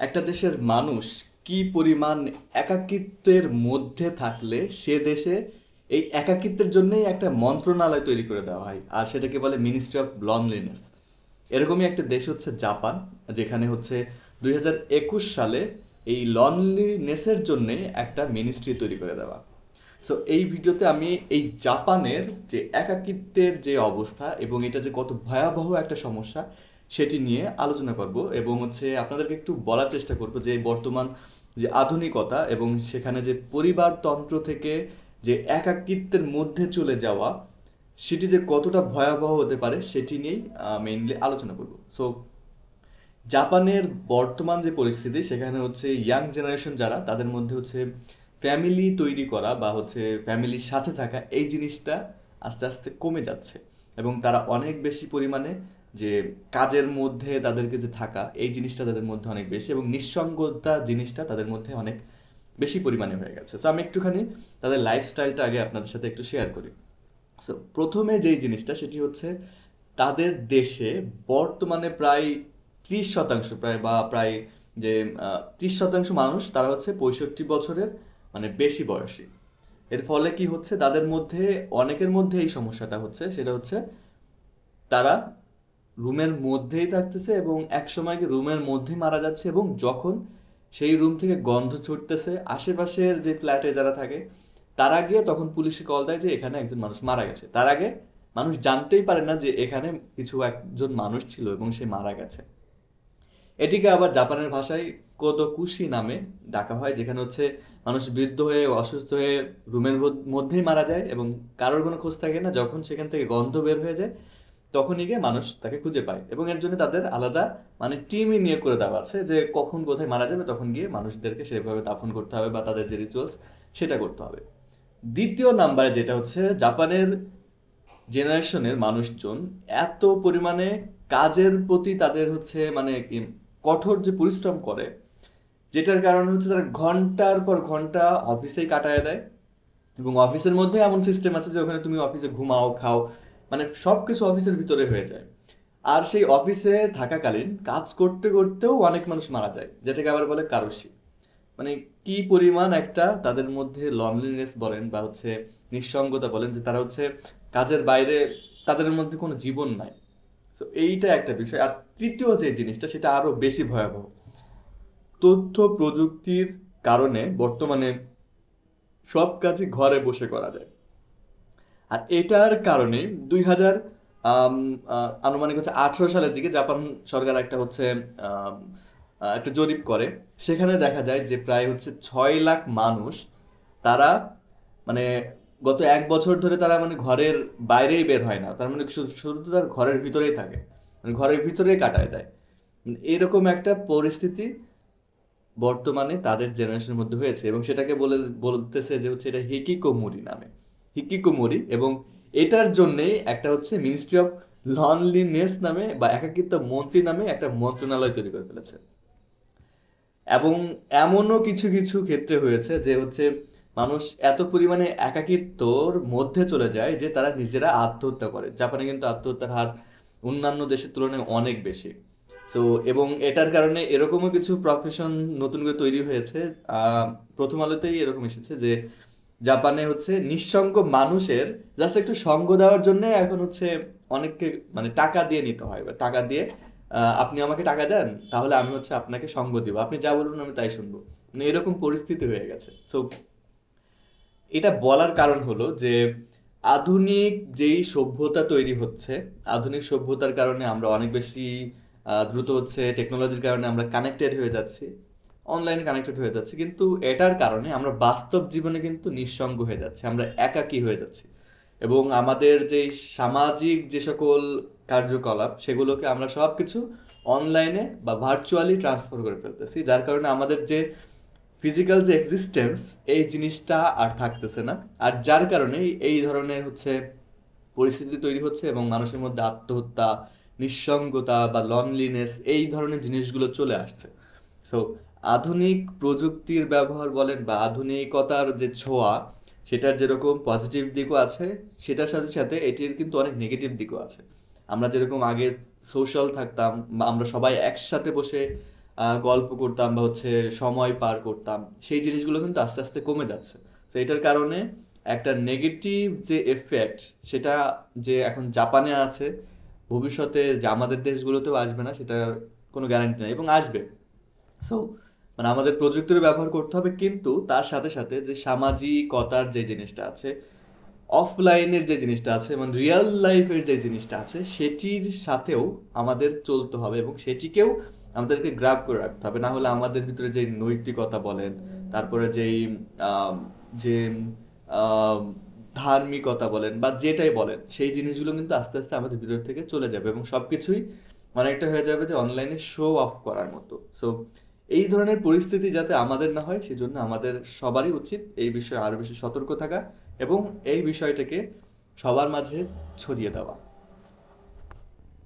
একটা দেশের মানুষ কি পরিমাণ একাকিত্বের মধ্যে থাকলে সে দেশে এই একাকিত্বের জন্যই একটা মন্ত্রণালয় তৈরি করে দেওয়া হয়, আর সেটাকে বলে মিনিস্ট্রি অফ লনলিনেস। এরকমই একটা দেশ হচ্ছে জাপান, যেখানে হচ্ছে 2021 সালে এই লনলিনেসের জন্যে একটা মিনিস্ট্রি তৈরি করে দেওয়া। সো এই ভিডিওতে আমি এই জাপানের যে একাকিত্বের যে অবস্থা এবং এটা যে কত ভয়াবহ একটা সমস্যা সেটি নিয়ে আলোচনা করব, এবং হচ্ছে আপনাদেরকে একটু বলার চেষ্টা করব যে বর্তমান যে আধুনিকতা এবং সেখানে যে পরিবারতন্ত্র থেকে যে একাকিত্বের মধ্যে চলে যাওয়া সেটি যে কতটা ভয়াবহ হতে পারে সেটি নিয়েই মেইনলি আলোচনা করব। সো জাপানের বর্তমান যে পরিস্থিতি সেখানে হচ্ছে ইয়াং জেনারেশন যারা, তাদের মধ্যে হচ্ছে ফ্যামিলি তৈরি করা বা হচ্ছে ফ্যামিলির সাথে থাকা এই জিনিসটা আস্তে আস্তে কমে যাচ্ছে, এবং তারা অনেক বেশি পরিমাণে যে কাজের মধ্যে তাদেরকে যে থাকা এই জিনিসটা তাদের মধ্যে অনেক বেশি, এবং নিঃসঙ্গতা জিনিসটা তাদের মধ্যে অনেক বেশি পরিমাণে হয়ে গেছে। সো আমি একটুখানি তাদের লাইফস্টাইলটা আগে আপনাদের সাথে একটু শেয়ার করি। সো প্রথমে যেই জিনিসটা সেটি হচ্ছে তাদের দেশে বর্তমানে প্রায় 30% প্রায় যে 30% মানুষ তারা হচ্ছে 65 বছরের মানে বেশি বয়সী। এর ফলে কি হচ্ছে, তাদের মধ্যে অনেকের মধ্যে এই সমস্যাটা হচ্ছে, সেটা হচ্ছে তারা রুমের মধ্যেই থাকতেছে এবং একসময় কি রুমের মধ্যেই মারা যাচ্ছে, এবং যখন সেই রুম থেকে গন্ধ ছুটতেছে আশেপাশের যে ফ্ল্যাটে যারা থাকে তারা গিয়ে তখন পুলিশে কল দেয় যে এখানে একজন মানুষ মারা গেছে। তার আগে মানুষ জানতেই পারে না যে এখানে কিছু একজন মানুষ ছিল এবং সে মারা গেছে। এটিকে আবার জাপানের ভাষায় কোদোকুশি নামে ডাকা হয়, যেখানে হচ্ছে মানুষ বৃদ্ধ হয়ে অসুস্থ হয়ে রুমের মধ্যেই মারা যায় এবং কারোর কোনো খোঁজ থাকে না। যখন সেখান থেকে গন্ধ বের হয়ে যায় তখনই গিয়ে মানুষ তাকে খুঁজে পায়, এবং এর জন্য তাদের আলাদা মানে টিমই নিয়ে করে দেওয়া আছে যে কখন কোথায় মারা যাবে তখন গিয়ে মানুষদেরকে সেভাবে দাফন করতে হবে বা তাদের যে রিচুয়ালস সেটা করতে হবে। দ্বিতীয় নাম্বারে যেটা হচ্ছে, জাপানের জেনারেশনের মানুষজন এত পরিমাণে কাজের প্রতি তাদের হচ্ছে মানে কি কঠোর যে পরিশ্রম করে, যেটার কারণে হচ্ছে তারা ঘন্টার পর ঘন্টা অফিসেই কাটায় দেয়, এবং অফিসের মধ্যে এমন সিস্টেম আছে যে ওখানে তুমি অফিসে ঘুমাও খাও, মানে সব কিছু অফিসের ভিতরে হয়ে যায়। আর সেই অফিসে থাকাকালীন কাজ করতে করতেও অনেক মানুষ মারা যায়, যেটাকে আবার বলে কারোশি। মানে কি পরিমাণ একটা তাদের মধ্যে লনলিনেস বলেন বা হচ্ছে নিঃসঙ্গতা বলেন, যে তারা হচ্ছে কাজের বাইরে তাদের মধ্যে কোনো জীবন নাই। তো এইটা একটা বিষয়। আর তৃতীয় যে জিনিসটা সেটা আরো বেশি ভয়াবহ। তথ্য প্রযুক্তির কারণে বর্তমানে সব কাজই ঘরে বসে করা যায়, আর এটার কারণে 2000 আনুমানিক হচ্ছে 18 সালের দিকে জাপান সরকার একটা হচ্ছে আম, একটা জরিপ করে। সেখানে দেখা যায় যে প্রায় হচ্ছে 6 লাখ মানুষ তারা মানে গত 1 বছর ধরে তারা মানে ঘরের বাইরেই বের হয় না, তার মানে শুধু তার ঘরের ভিতরেই থাকে, মানে ঘরের ভিতরেই কাটায় দেয়। এরকম একটা পরিস্থিতি বর্তমানে তাদের জেনারেশনের মধ্যে হয়েছে, এবং সেটাকে বলতেছে যে হচ্ছে এটা হিকিকোমোরি নামে, হিকিকোমোরি। এবং এটার জন্যেই একটা হচ্ছে মিনিস্ট্রি অফ লনলিনেস নামে বা একাকিত্ব মন্ত্রী নামে একটা মন্ত্রণালয় তৈরি করে ফেলেছে। এবং এমনও কিছু কিছু ক্ষেত্রে হয়েছে যে হচ্ছে মানুষ এত পরিমাণে একাকিত্বর মধ্যে চলে যায় যে তারা নিজেরা আত্মহত্যা করে। জাপানে কিন্তু আত্মহত্যার হার অন্যান্য দেশের তুলনায় অনেক বেশি। সো এবং এটার কারণে এরকমও কিছু প্রফেশন নতুন করে তৈরি হয়েছে। প্রথম আলোতেই এরকম এসেছে যে জাপানে হচ্ছে নিঃসঙ্গ মানুষের জাস্ট একটু সঙ্গ দেওয়ার জন্য এখন হচ্ছে অনেককে মানে টাকা দিয়ে নিতে হয়, বা টাকা দিয়ে আপনি আমাকে টাকা দেন তাহলে আমি হচ্ছে আপনাকে সঙ্গ দিব, আপনি যা বলবেন আমি তাই শুনবো। মানে এরকম পরিস্থিতি হয়ে গেছে। সো এটা বলার কারণ হলো যে আধুনিক যেই সভ্যতা তৈরি হচ্ছে, আধুনিক সভ্যতার কারণে আমরা অনেক বেশি দ্রুত হচ্ছে টেকনোলজির কারণে আমরা কানেক্টেড হয়ে যাচ্ছি, অনলাইনে কানেক্টেড হয়ে যাচ্ছি, কিন্তু এটার কারণে আমরা বাস্তব জীবনে কিন্তু নিঃসঙ্গ হয়ে যাচ্ছি, আমরা একাকী হয়ে যাচ্ছি, এবং আমাদের যে সামাজিক যে সকল কার্যকলাপ সেগুলোকে আমরা সব কিছু অনলাইনে বা ভার্চুয়ালি ট্রান্সফার করে ফেলতেছি, যার কারণে আমাদের যে ফিজিক্যাল যে এক্সিস্টেন্স এই জিনিসটা আর থাকতেছে না। আর যার কারণে এই ধরনের হচ্ছে পরিস্থিতি তৈরি হচ্ছে এবং মানুষের মধ্যে আত্মহত্যা, নিঃসঙ্গতা বা লনলিনেস এই ধরনের জিনিসগুলো চলে আসছে। সো আধুনিক প্রযুক্তির ব্যবহার বলেন বা আধুনিকতার যে ছোঁয়া, সেটার যেরকম পজিটিভ দিকও আছে, সেটার সাথে সাথে এটির কিন্তু অনেক নেগেটিভ দিকও আছে। আমরা যেরকম আগে সোশ্যাল থাকতাম বা আমরা সবাই একসাথে বসে গল্প করতাম বা হচ্ছে সময় পার করতাম, সেই জিনিসগুলো কিন্তু আস্তে আস্তে কমে যাচ্ছে। তো এটার কারণে একটা নেগেটিভ যে এফেক্ট, সেটা যে এখন জাপানে আছে, ভবিষ্যতে যে আমাদের দেশগুলোতেও আসবে না সেটার কোনো গ্যারান্টি নেই, এবং আসবে। সো মানে আমাদের প্রযুক্তির ব্যবহার করতে হবে, কিন্তু তার সাথে সাথে যে সামাজিকতার যে জিনিসটা আছে, অফলাইনের যে জিনিসটা আছে, মানে রিয়েল লাইফের যে জিনিসটা আছে, সেটির সাথেও আমাদের চলতে হবে এবং সেটিকেও আমাদেরকে গ্র্যাব করে রাখতে হবে। না হলে আমাদের ভিতরে যে নৈতিকতা বলেন, তারপরে যেই আম, যে আম, ধার্মিকতা বলেন বা যেটাই বলেন, সেই জিনিসগুলো কিন্তু আস্তে আস্তে আমাদের ভিতর থেকে চলে যাবে এবং সবকিছুই অনেকটা হয়ে যাবে যে অনলাইনে শো অফ করার মতো। সো এই ধরনের পরিস্থিতি যাতে আমাদের না হয়, সেজন্য আমাদের সবারই উচিত এই বিষয়ে আরো বেশি সতর্ক থাকা এবং এই বিষয়টাকে সবার মাঝে ছড়িয়ে দেওয়া।